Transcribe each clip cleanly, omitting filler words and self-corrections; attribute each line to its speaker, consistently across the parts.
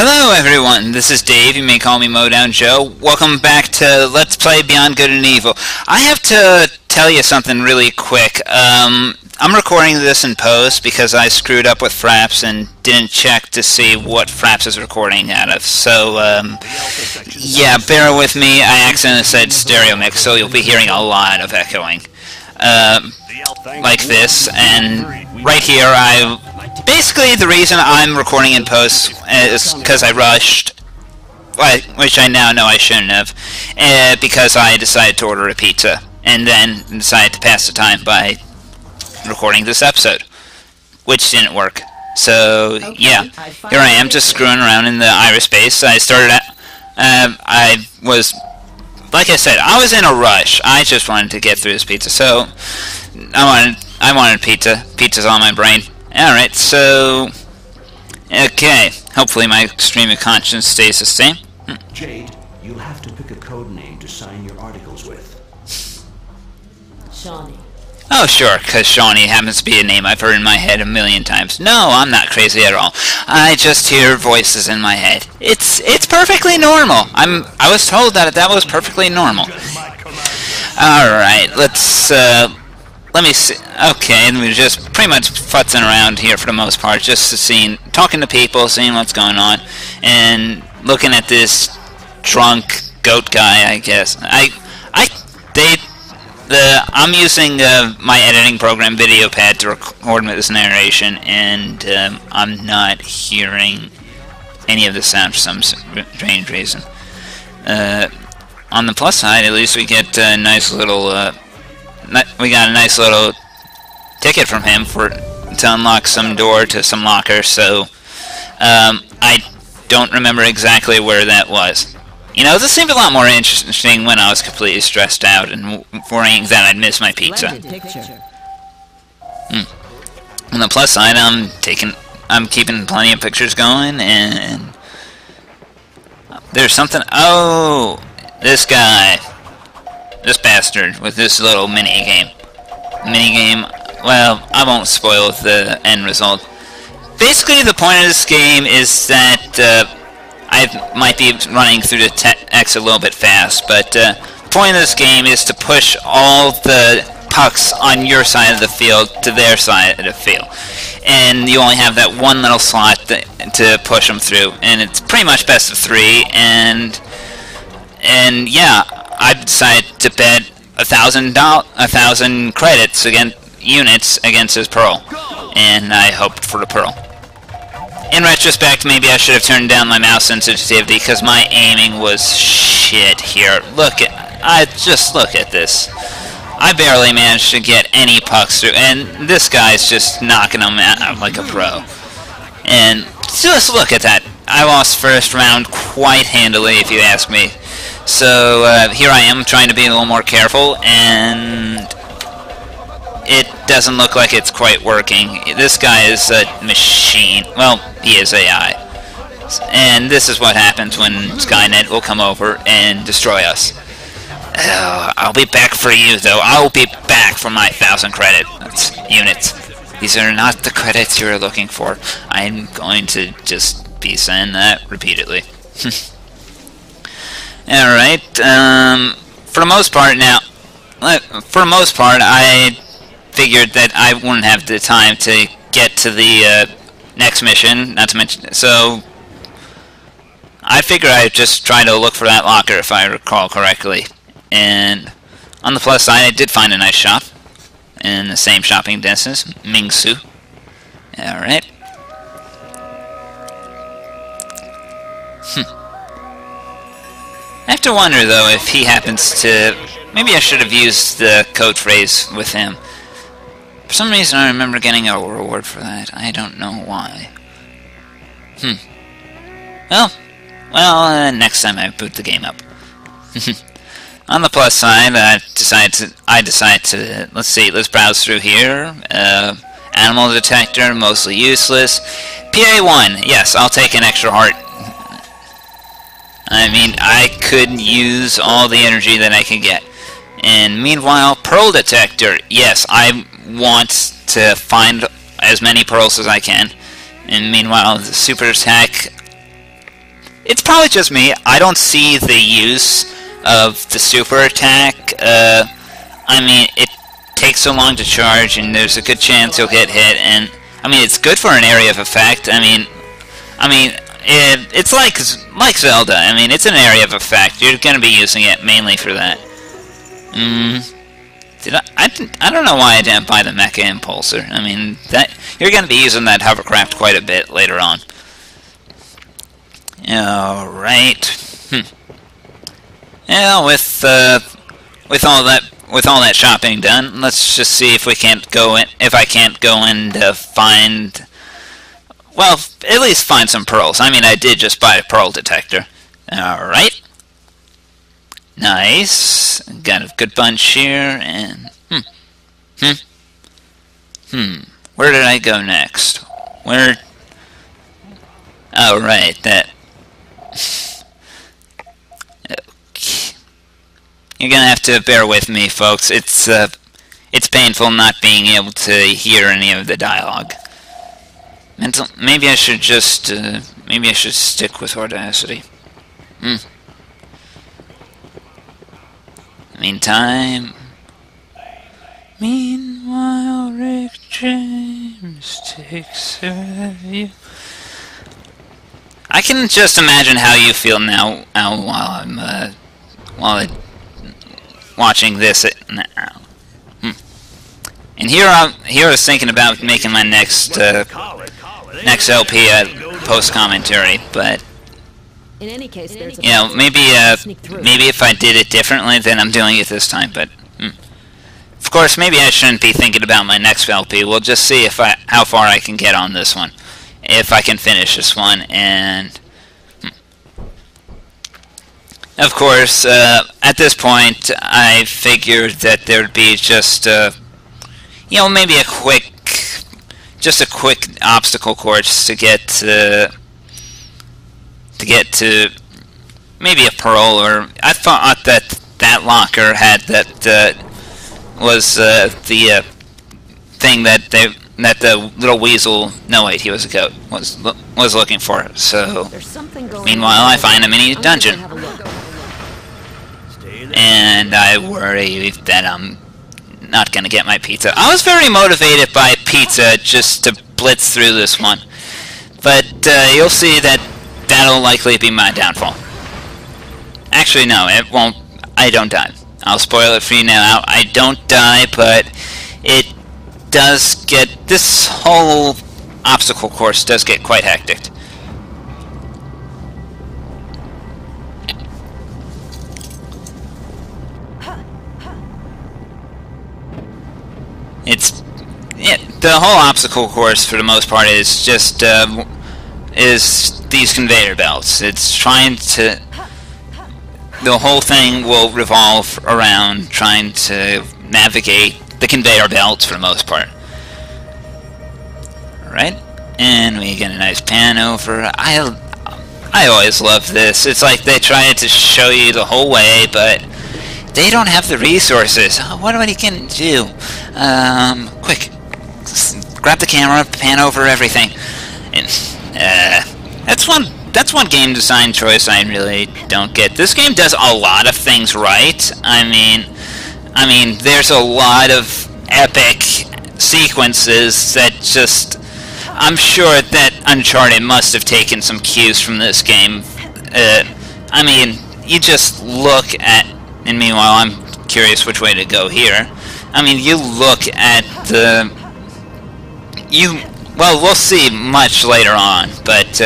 Speaker 1: Hello everyone, this is Dave, you may call me Modown Joe. Welcome back to Let's Play Beyond Good and Evil. I have to tell you something really quick. I'm recording this in post because I screwed up with Fraps and didn't check to see what Fraps is recording out of. So, yeah, bear with me. I accidentally said stereo mix, so you'll be hearing a lot of echoing. Like this, and right here basically the reason I'm recording in post is because I rushed, which I now know I shouldn't have, because I decided to order a pizza, and then decided to pass the time by recording this episode, which didn't work. So, yeah, here I am just screwing around in the iris space. I started at, like I said, I was in a rush. I just wanted to get through this pizza, so I wanted pizza. Pizza's on my brain. Alright, so, okay, hopefully my stream of conscience stays the same.
Speaker 2: Jade, you'll have to pick a code name to sign your articles with.
Speaker 3: Shawnee.
Speaker 1: Oh, sure, because Shawnee happens to be a name I've heard in my head a million times. No, I'm not crazy at all. I just hear voices in my head. It's perfectly normal. I was told that was perfectly normal. Alright, let me see. Okay, we're just pretty much futzing around here for the most part, just talking to people, seeing what's going on, and looking at this drunk goat guy, I guess. I'm using my editing program VideoPad to record this narration, and I'm not hearing any of the sound for some strange reason. On the plus side, at least we get a nice little we got a nice little ticket from him to unlock some door to some locker, so I don't remember exactly where that was. You know, this seemed a lot more interesting when I was completely stressed out and worrying that I'd miss my pizza. On the plus side, I'm keeping plenty of pictures going, and there's something. Oh, this guy. This bastard with this little minigame. Well, I won't spoil the end result. Basically, the point of this game is that I might be running through the text a little bit fast, but the point of this game is to push all the pucks on your side of the field to their side of the field. And you only have that one little slot to push them through, and it's pretty much best of three, and yeah, I decided to bet 1,000 credits units against his pearl, and I hoped for the pearl. In retrospect, maybe I should have turned down my mouse sensitivity because my aiming was shit here. Just look at this. I barely managed to get any pucks through, and this guy's just knocking them out like a pro. And just look at that. I lost first round quite handily, if you ask me. So, here I am trying to be a little more careful, and it doesn't look like it's quite working. This guy is a machine. Well, he is AI. And this is what happens when Skynet will come over and destroy us. Oh, I'll be back for you, though. I'll be back for my 1,000 credit units. These are not the credits you're looking for. I'm going to just be saying that repeatedly. Alright, for the most part I figured that I wouldn't have the time to get to the next mission, not to mention, so I figured I'd just try to look for that locker if I recall correctly. And on the plus side, I did find a nice shop in the same shopping distance, Mingsu. Alright. I have to wonder, though, if he happens to... Maybe I should have used the code phrase with him. For some reason, I remember getting a reward for that. I don't know why. Well, next time I boot the game up. On the plus side, I decide to... Let's see, let's browse through here. Animal detector, mostly useless. PA1, yes, I'll take an extra heart. I mean, I could use all the energy that I can get. And meanwhile, pearl detector. Yes, I want to find as many pearls as I can. And meanwhile, the super attack it's probably just me. I don't see the use of the super attack. I mean, it takes so long to charge, and there's a good chance you'll get hit. And I mean, it's good for an area of effect. I mean, it's like Zelda. I mean, it's an area of effect. You're going to be using it mainly for that. I don't know why I didn't buy the Mecha Impulsor. I mean, that you're going to be using that hovercraft quite a bit later on. All right. Yeah, with all that shopping done, let's just see if we can't go in. If I can't go in to find, well, at least find some pearls. I mean, I did just buy a pearl detector. All right. Nice. Got a good bunch here, and where did I go next? Where? Oh, right, that. Okay. You're gonna have to bear with me, folks. It's painful not being able to hear any of the dialogue. Maybe I should just maybe I should stick with Audacity. Meanwhile, Rick James takes a view. I can just imagine how you feel now while I'm watching this now. And here I was thinking about making my next LP post commentary, but
Speaker 3: In any case, there's a
Speaker 1: you know, maybe if I did it differently, then I'm doing it this time. But of course, maybe I shouldn't be thinking about my next LP. We'll just see how far I can get on this one, if I can finish this one. And of course, at this point, I figured that there'd be just you know, maybe a quick obstacle course to get to maybe a pearl, or I thought that locker had was the thing that the little weasel, no wait, he was a goat, was looking for. So meanwhile, I find a mini dungeon, and I worry that I'm not gonna get my pizza. I was very motivated by pizza just to blitz through this one, but you'll see that that'll likely be my downfall. Actually, no, it won't. I don't die. I'll spoil it for you now. I don't die, but it does get... This whole obstacle course does get quite hectic. The whole obstacle course, for the most part, is just... is these conveyor belts. It's trying to... The whole thing will revolve around trying to navigate the conveyor belts for the most part. Alright, and we get a nice pan over. I always love this. It's like they try to show you the whole way, but they don't have the resources. What are you gonna do? Quick. Grab the camera, pan over everything. And, that's one game design choice I really don't get. This game does a lot of things right. I mean, there's a lot of epic sequences that just... I'm sure that Uncharted must have taken some cues from this game. I mean, you just look at... And meanwhile, I'm curious which way to go here. I mean, you look at the... Well, we'll see much later on, but...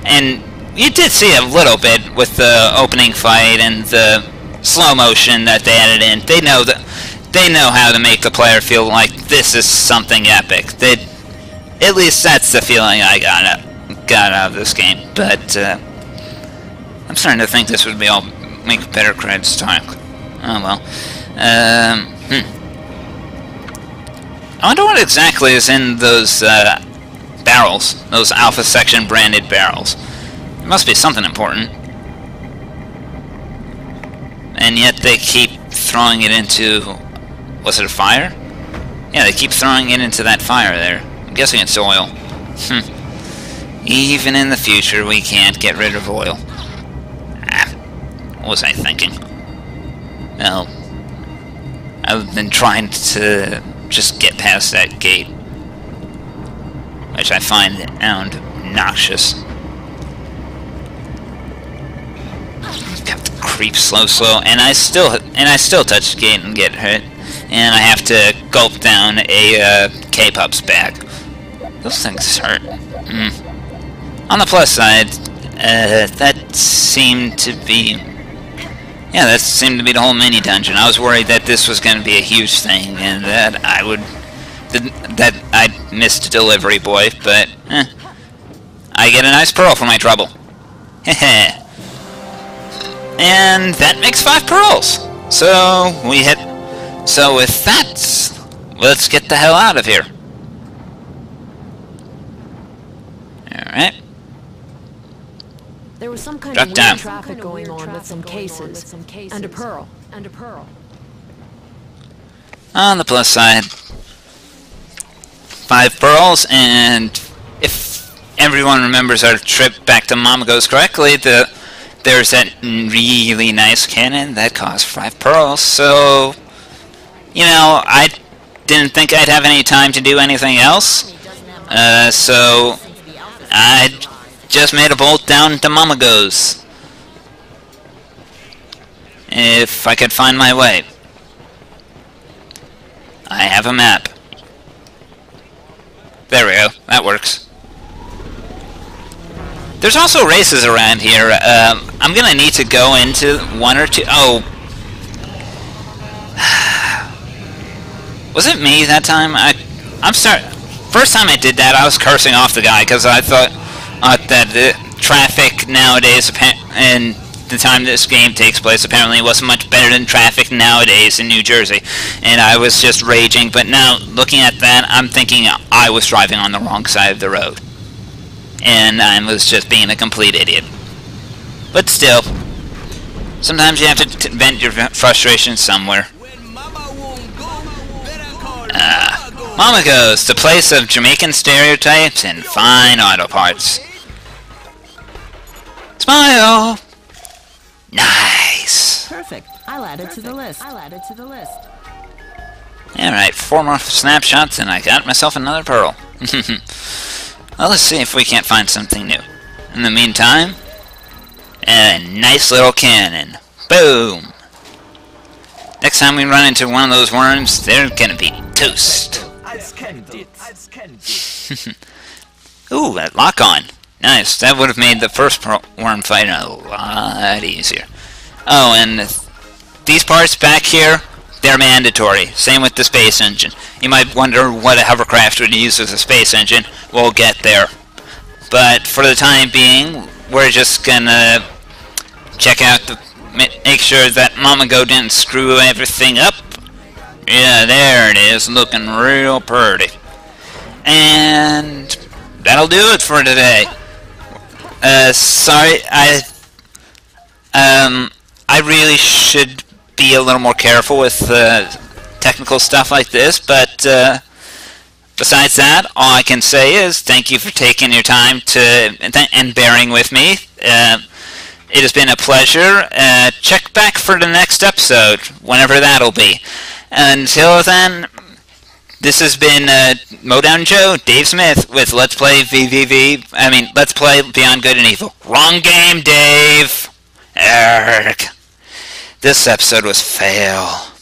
Speaker 1: and you did see a little bit with the opening fight and the slow motion that they added in. They know how to make the player feel like this is something epic. At least that's the feeling I got out of this game. But I'm starting to think this would make better credits talk. Oh well. I wonder what exactly is in those barrels, those Alpha Section branded barrels. It must be something important. And yet they keep throwing it into... Was it a fire? Yeah, they keep throwing it into that fire there. I'm guessing it's oil. Even in the future, we can't get rid of oil. What was I thinking? Well, I've been trying to just get past that gate, which I find obnoxious. Have to creep slow, and I still touch the gate and get hurt, and I have to gulp down a K-Pup's bag. Those things hurt. On the plus side, that seemed to be the whole mini dungeon. I was worried that this was going to be a huge thing, and that I'd missed Delivery Boy, but I get a nice pearl for my trouble. Heh. And that makes 5 pearls. So with that, let's get the hell out of here. Alright.
Speaker 3: There was some kind
Speaker 1: Drop
Speaker 3: of
Speaker 1: down.
Speaker 3: weird traffic going on with some cases. And a pearl.
Speaker 1: On the plus side, 5 pearls, and if everyone remembers our trip back to Mama Goes correctly, there's that really nice cannon that cost 5 pearls, so, you know, I didn't think I'd have any time to do anything else, so I just made a bolt down to Mama Goes, if I could find my way. I have a map. There we go, that works. There's also races around here. I'm gonna need to go into one or two. Oh, was it me that time? First time I did that, I was cursing off the guy because I thought that the traffic nowadays, and the time this game takes place, apparently wasn't much better than traffic nowadays in New Jersey, and I was just raging. But now, looking at that, I'm thinking I was driving on the wrong side of the road. And I was just being a complete idiot. But still, sometimes you have to vent your frustration somewhere. Mama Goes, the place of Jamaican stereotypes and fine auto parts. Smile! Nice!
Speaker 3: Perfect. I'll add it to the list.
Speaker 1: Alright, 4 more snapshots and I got myself another pearl. Well, let's see if we can't find something new. In the meantime, a nice little cannon. Boom! Next time we run into one of those worms, they're gonna be toast. Ooh, that lock-on. Nice. That would have made the first worm fight a lot easier. Oh, and these parts back here, they're mandatory. Same with the space engine. You might wonder what a hovercraft would use as a space engine. We'll get there. But for the time being, we're just gonna check out make sure that Mama Go didn't screw everything up. Yeah, there it is, looking real pretty. And that'll do it for today. Sorry, I really should be a little more careful with technical stuff like this, but besides that, all I can say is thank you for taking your time and bearing with me. It has been a pleasure. Check back for the next episode, whenever that'll be. Until then, this has been Modown Joe, Dave Smith, with Let's Play Let's Play Beyond Good and Evil. Wrong game, Dave! Erg. This episode was fail.